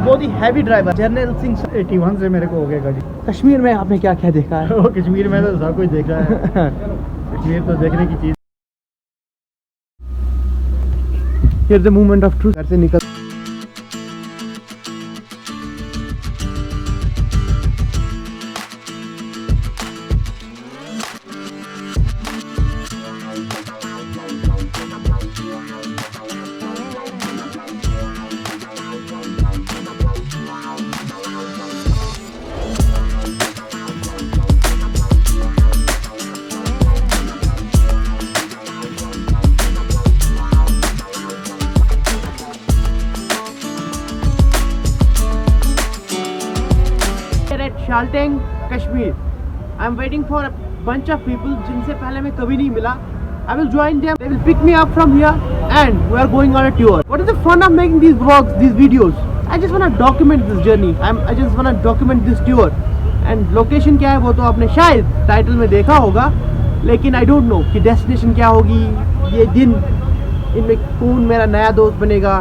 बहुत ही heavy driver journal Singh 81 से मेरे को हो गया गाड़ी। कश्मीर में आपने क्या क्या देखा है? वो कश्मीर में तो सब कुछ देखा है। कश्मीर तो देखने की चीज। Here's the moment of truth। घर से निकल Shalteng Kashmir. I am waiting for a bunch of people जिनसे पहले मैं कभी नहीं मिला। I will join them. They will pick me up from here and we are going on a tour. What is the fun of making these vlogs, these videos? I just want to document this journey. I just want to document this tour. And location क्या है वो तो आपने शायद title में देखा होगा, लेकिन I don't know कि डेस्टिनेशन क्या होगी, ये दिन इनमें कौन मेरा नया दोस्त बनेगा।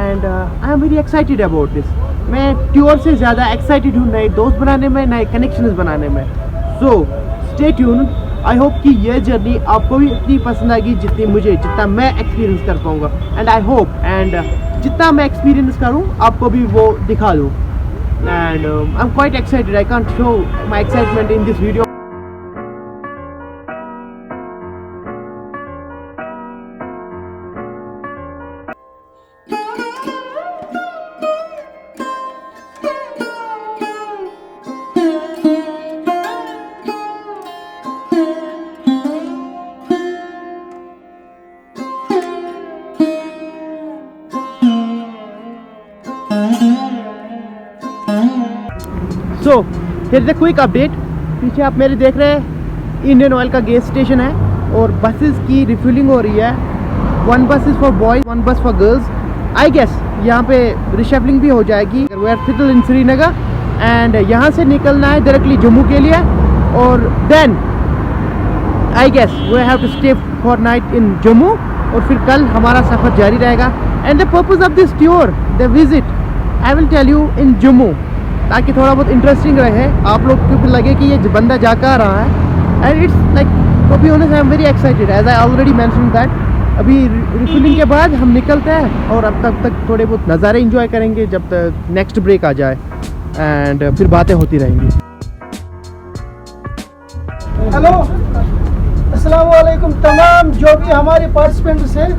And I am very excited about this. मैं टूर से ज़्यादा एक्साइटेड हूँ नए दोस्त बनाने में, नए कनेक्शंस बनाने में। So stay tuned. आई होप कि ये जर्नी आपको भी इतनी पसंद आएगी जितनी मुझे, जितना मैं एक्सपीरियंस कर पाऊँगा। एंड आई होप जितना मैं एक्सपीरियंस करूँ आपको भी वो दिखा दूँ। And I am quite excited. I can't show my excitement in this video. So here the quick update. पीछे आप मेरे देख रहे हैं इंडियन ऑयल का गैस स्टेशन है और बसेस की रिफिलिंग हो रही है। 1 बस इज़ फॉर बॉयज, 1 बस फॉर गर्ल्स। आई गेस यहाँ पे रिशफलिंग भी हो जाएगी। We are settled in Srinagar and यहाँ से निकलना है डायरेक्टली जम्मू के लिए और then I guess we have to stay for night in Jammu और फिर कल हमारा सफ़र जारी रहेगा। And the purpose of this tour, the visit, I will tell you in Jammu, ताकि थोड़ा बहुत इंटरेस्टिंग रहे, आप लोग को भी लगे कि ये बंदा जा कर रहा है। And it's like, to be honest, I am very excited as I already mention that. अभी रिफिलिंग के बाद हम निकलते हैं और अब तक थोड़े बहुत नज़ारे इंजॉय करेंगे जब तक नेक्स्ट ब्रेक आ जाए एंड फिर बातें होती रहेंगी। हेलो, अस्सलाम वालेकुम तमाम जो भी हमारे पार्टिसिपेंट्स हैं,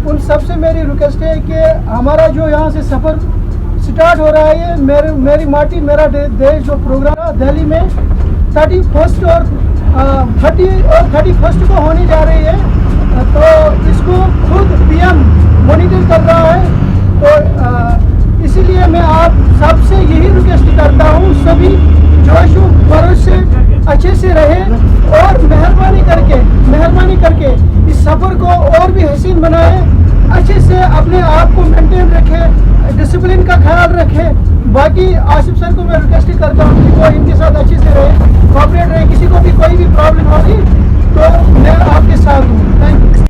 उन सबसे मेरी रिक्वेस्ट है कि हमारा जो यहाँ से सफ़र स्टार्ट हो रहा है, ये मेरी माटी मेरा देश जो प्रोग्राम दिल्ली में 31 और 31 को होने जा रही है। तो इसको खुद पीएम मॉनिटर कर रहा है। तो इसीलिए मैं आप सबसे यही रिक्वेस्ट करता हूँ, सभी जोश खरोश से अच्छे से रहे और मेहरबानी करके इस सफ़र को और भी हसीन बनाए, अच्छे से अपने आप को मेंटेन रखें, डिसिप्लिन का ख्याल रखें। बाकी आसिफ सर को मैं रिक्वेस्ट करता हूँ कि वो इनके साथ अच्छे से रहे, कोऑपरेट रहे। किसी को भी कोई भी प्रॉब्लम होगी तो मैं आपके साथ हूँ। Thank you.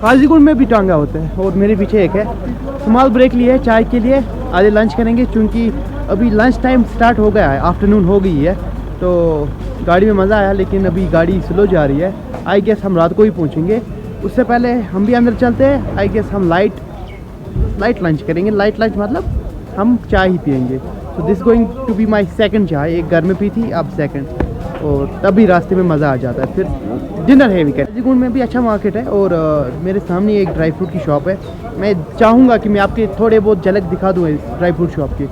काजीगुंड में भी टांगा होते हैं और मेरे पीछे एक है। स्मॉल ब्रेक लिए चाय के लिए, आधे लंच करेंगे क्योंकि अभी लंच टाइम स्टार्ट हो गया है, आफ्टरनून हो गई है। तो गाड़ी में मज़ा आया लेकिन अभी गाड़ी स्लो जा रही है। आई गेस हम रात को ही पहुंचेंगे, उससे पहले हम भी अंदर चलते हैं। आई गेस हम लाइट लंच करेंगे। लाइट लंच मतलब हम चाय ही पियेंगे। So this going to be my second chai. एक घर में पी थी, अब सेकंड, और तभी रास्ते में मज़ा आ जाता है। फिर डिनर है वीकेंड। काजीगुंड में भी अच्छा मार्केट है और मेरे सामने एक ड्राई फ्रूट की शॉप है। मैं चाहूँगा कि मैं आपके थोड़े बहुत झलक दिखा दूँ इस ड्राई फ्रूट शॉप की।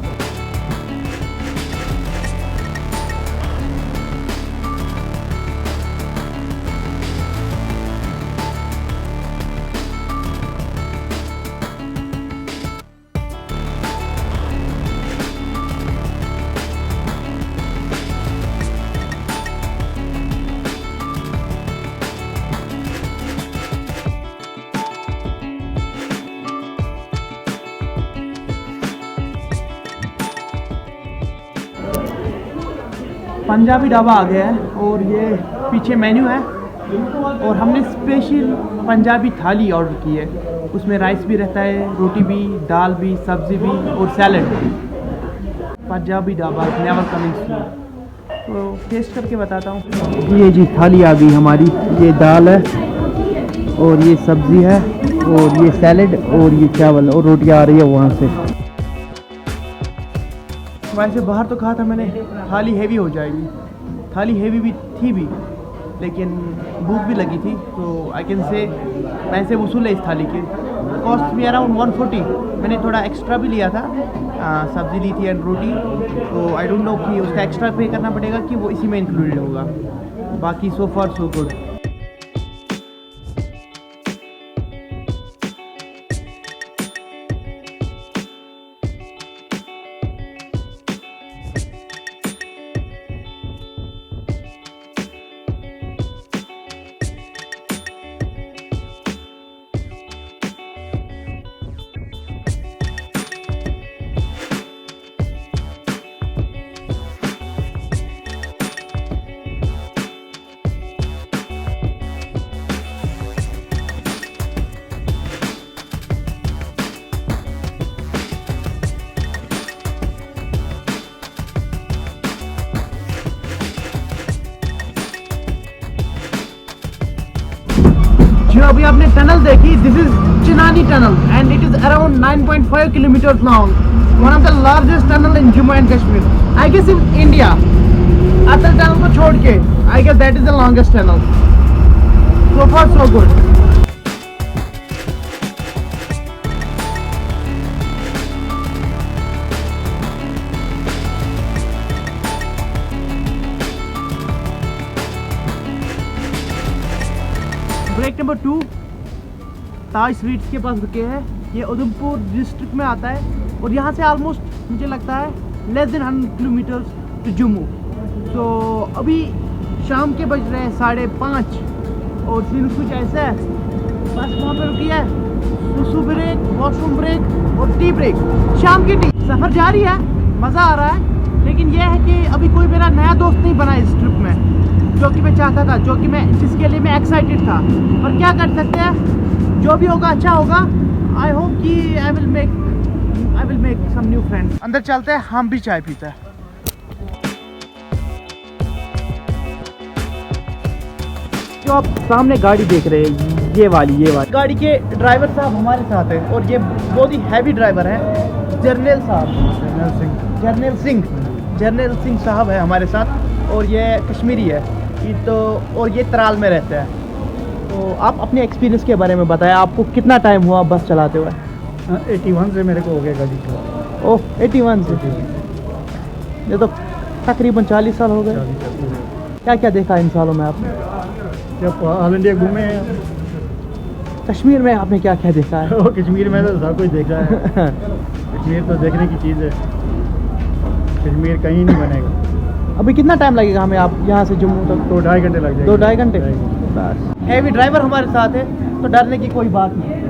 पंजाबी ढाबा आ गया है और ये पीछे मेन्यू है और हमने स्पेशल पंजाबी थाली ऑर्डर की है। उसमें राइस भी रहता है, रोटी भी, दाल भी, सब्ज़ी भी और सैलड भी। Punjabi dhaba never coming soon. तो टेस्ट करके बताता हूँ। ये जी थाली आ गई हमारी। ये दाल है और ये सब्ज़ी है और ये सैलड और ये चावल और रोटी आ रही है वहाँ से। वैसे बाहर तो कहा था मैंने थाली हैवी हो जाएगी, थाली हैवी भी थी भी, लेकिन भूख भी लगी थी तो आई कैन से पैसे वसूल है इस थाली के। कॉस्ट भी अराउंड 140। मैंने थोड़ा एक्स्ट्रा भी लिया था, सब्ज़ी ली थी एंड रोटी, तो आई डोंट नो कि उसका एक्स्ट्रा पे करना पड़ेगा कि वो इसी में इंक्लूडेड होगा। बाकी सो फार सो गुड। जो अभी आपने टनल देखी, this is Chenani tunnel and it is around 9.5 kilometre long, one of the largest tunnel in Jammu and Kashmir, I guess in India. Atal tunnel को छोड़ के I guess that is the longest tunnel. So far so good. Break number 2 Taj sweets के पास रुके हैं। ये Udhampur district में आता है और यहाँ से ऑलमोस्ट मुझे लगता है less than 100 kilometres to Jammu. तो अभी शाम के बज रहे हैं 5:30 और सीन कुछ ऐसा है। बस वहाँ पे रुकी है, सुसु ब्रेक, वॉशरूम ब्रेक और टी ब्रेक। शाम की टी। सफ़र जारी है, मज़ा आ रहा है, लेकिन यह है कि अभी कोई मेरा नया दोस्त नहीं बना इस ट्रिप में, जो कि मैं चाहता था, जिसके लिए मैं एक्साइटेड था। पर क्या कर सकते हैं, जो भी होगा अच्छा होगा। आई होप कि I will make some new friends. अंदर चलते हैं, हम भी चाय पीते हैं। जो आप सामने गाड़ी देख रहे हैं, ये वाली गाड़ी के ड्राइवर साहब हमारे साथ हैं और ये बहुत ही हैवी ड्राइवर है। जर्नल सिंह साहब है हमारे साथ और ये कश्मीरी है। तो और ये तराल में रहते हैं। तो आप अपने एक्सपीरियंस के बारे में बताएं, आपको कितना टाइम हुआ बस चलाते हुए? 81 से मेरे को हो गया गाड़ी चला। ओह 81 से, ये तो तकरीबन 40 साल हो गए। क्या क्या देखा इन सालों में आपने? जब ऑल इंडिया घूमे हैं। कश्मीर में आपने क्या क्या देखा है? कश्मीर में तो सब कुछ देखा है। कश्मीर तो देखने की चीज़ है, कश्मीर कहीं नहीं बनेगा। अभी कितना टाइम लगेगा हमें आप यहाँ से जम्मू तक? 2-2.5 घंटे लग जाएंगे। 2-2.5 घंटे बस। हैवी ड्राइवर हमारे साथ है तो डरने की कोई बात नहीं।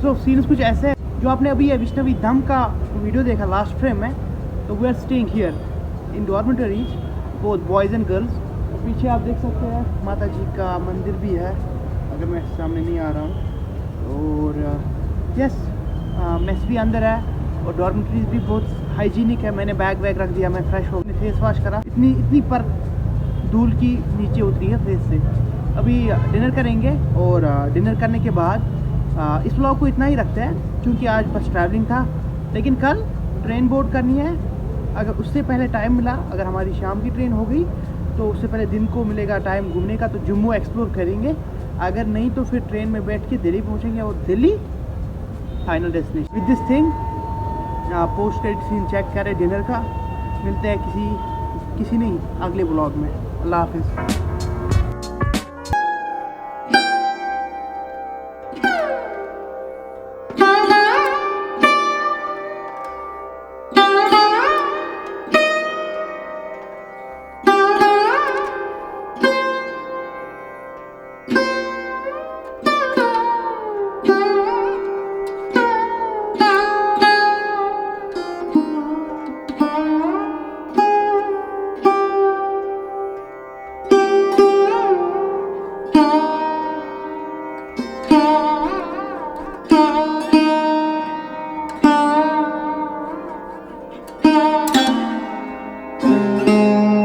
सो सीन्स कुछ ऐसे है, जो आपने अभी वैष्णवी धाम का वीडियो देखा लास्ट फ्रेम में, तो we are staying here in dormitories, both boys and girls. पीछे आप देख सकते हैं माता जी का मंदिर भी है, अगर मैं सामने नहीं आ रहा हूँ। और यस, मेस भी अंदर है और डॉर्मेटरीज भी बहुत हाइजीनिक है। मैंने बैग वैग रख दिया, मैं फ्रेश हो गया, फेस वॉश करा। इतनी पर धूल की नीचे उतरी है फेस से। अभी डिनर करेंगे और डिनर करने के बाद इस व्लॉग को इतना ही रखते हैं, क्योंकि आज बस ट्रैवलिंग था। लेकिन कल ट्रेन बोर्ड करनी है, अगर उससे पहले टाइम मिला, अगर हमारी शाम की ट्रेन हो गई तो उससे पहले दिन को मिलेगा टाइम घूमने का, तो जम्मू एक्सप्लोर करेंगे। अगर नहीं तो फिर ट्रेन में बैठ के दिल्ली पहुंचेंगे और Delhi final destination. With this thing post credit scene check करें डिनर का। मिलते हैं किसी नहीं अगले ब्लॉग में। अल्लाह हाफिज़।